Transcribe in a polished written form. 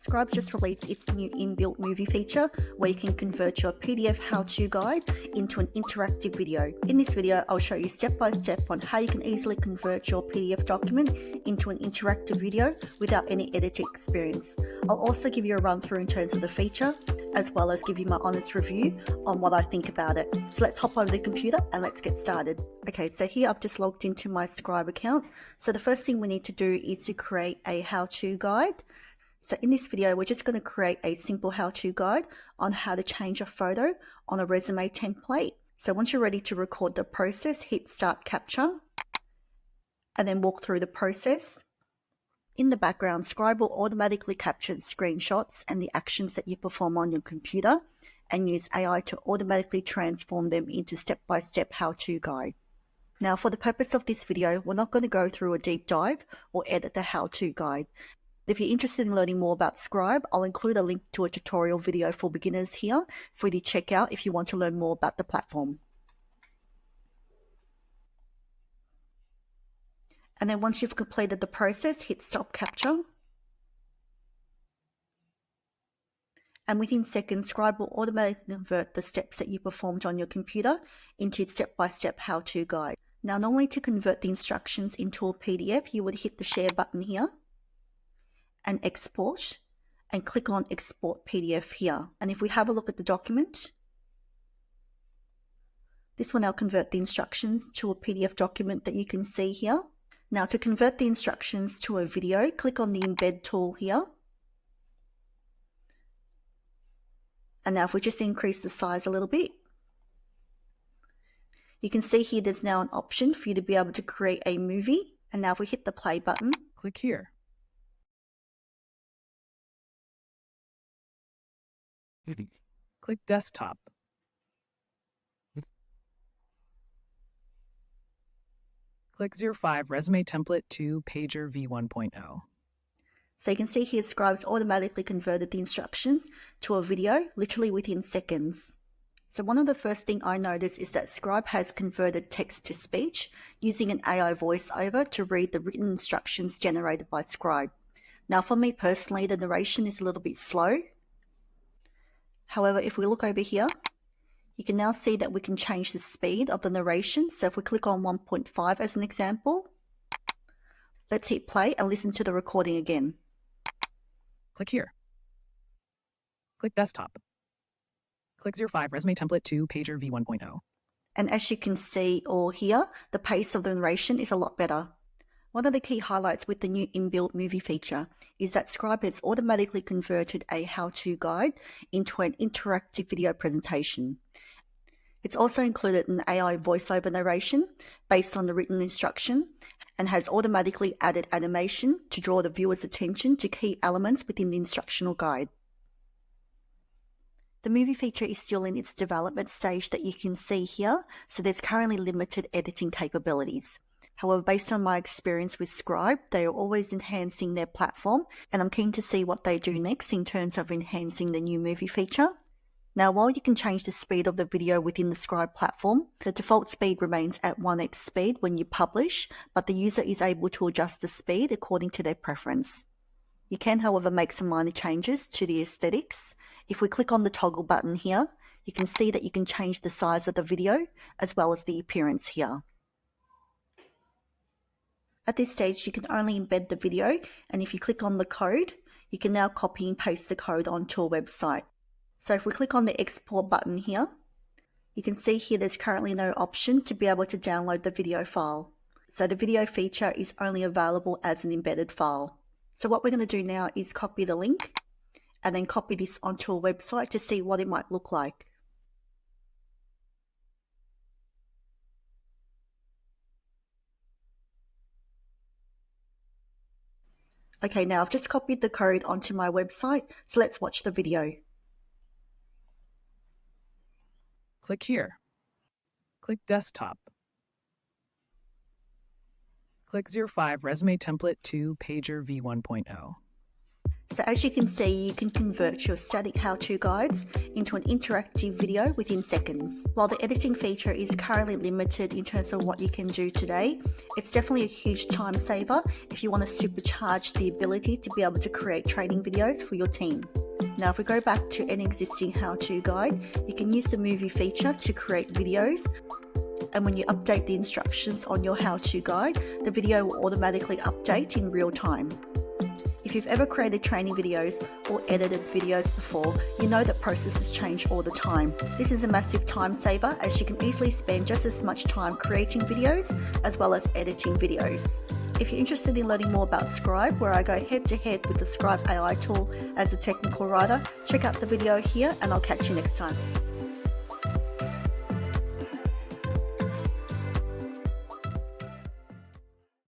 Scribe's just released its new inbuilt movie feature where you can convert your PDF how-to guide into an interactive video. In this video, I'll show you step by step on how you can easily convert your PDF document into an interactive video without any editing experience. I'll also give you a run through in terms of the feature, as well as give you my honest review on what I think about it. So let's hop over the computer and let's get started. Okay, so here I've just logged into my Scribe account. So the first thing we need to do is to create a how-to guide. So in this video, we're just going to create a simple how-to guide on how to change a photo on a resume template. So once you're ready to record the process, hit Start Capture and then walk through the process. In the background, Scribe will automatically capture the screenshots and the actions that you perform on your computer and use AI to automatically transform them into step-by-step how-to guide. Now, for the purpose of this video, we're not going to go through a deep dive or edit the how-to guide. If you're interested in learning more about Scribe, I'll include a link to a tutorial video for beginners here for you to check out if you want to learn more about the platform. And then once you've completed the process, hit Stop Capture. And within seconds, Scribe will automatically convert the steps that you performed on your computer into step-by-step how-to guide. Now, normally to convert the instructions into a PDF, you would hit the Share button here and Export, and click on Export PDF here. And if we have a look at the document, this will now convert the instructions to a PDF document that you can see here. Now, to convert the instructions to a video, click on the Embed tool here. And now if we just increase the size a little bit, you can see here there's now an option for you to be able to create a movie. And now if we hit the play button, click here. Click Desktop. Click 05 Resume Template to Pager v1.0. So you can see here Scribe's automatically converted the instructions to a video literally within seconds. So one of the first things I noticed is that Scribe has converted text to speech using an AI voiceover to read the written instructions generated by Scribe. Now for me personally, the narration is a little bit slow. However, if we look over here, you can now see that we can change the speed of the narration. So if we click on 1.5 as an example, let's hit play and listen to the recording again. Click here. Click Desktop. Click 05 Resume Template to Pager v1.0. And as you can see or hear, the pace of the narration is a lot better. One of the key highlights with the new inbuilt movie feature is that Scribe has automatically converted a how-to guide into an interactive video presentation. It's also included an AI voiceover narration based on the written instruction and has automatically added animation to draw the viewer's attention to key elements within the instructional guide. The movie feature is still in its development stage that you can see here, so there's currently limited editing capabilities. However, based on my experience with Scribe, they are always enhancing their platform, and I'm keen to see what they do next in terms of enhancing the new movie feature. Now, while you can change the speed of the video within the Scribe platform, the default speed remains at 1x speed when you publish, but the user is able to adjust the speed according to their preference. You can, however, make some minor changes to the aesthetics. If we click on the toggle button here, you can see that you can change the size of the video as well as the appearance here. At this stage, you can only embed the video, and if you click on the code, you can now copy and paste the code onto a website. So if we click on the export button here, you can see here there's currently no option to be able to download the video file. So the video feature is only available as an embedded file. So what we're going to do now is copy the link and then copy this onto a website to see what it might look like. Okay, now I've just copied the code onto my website, so let's watch the video. Click here. Click Desktop. Click 05 Resume Template to Pager v1.0. So as you can see, you can convert your static how-to guides into an interactive video within seconds. While the editing feature is currently limited in terms of what you can do today, it's definitely a huge time saver if you want to supercharge the ability to be able to create training videos for your team. Now, if we go back to an existing how-to guide, you can use the movie feature to create videos. And when you update the instructions on your how-to guide, the video will automatically update in real time. If you've ever created training videos or edited videos before, you know that processes change all the time. This is a massive time saver, as you can easily spend just as much time creating videos as well as editing videos. If you're interested in learning more about Scribe, where I go head-to-head with the Scribe AI tool as a technical writer, check out the video here and I'll catch you next time.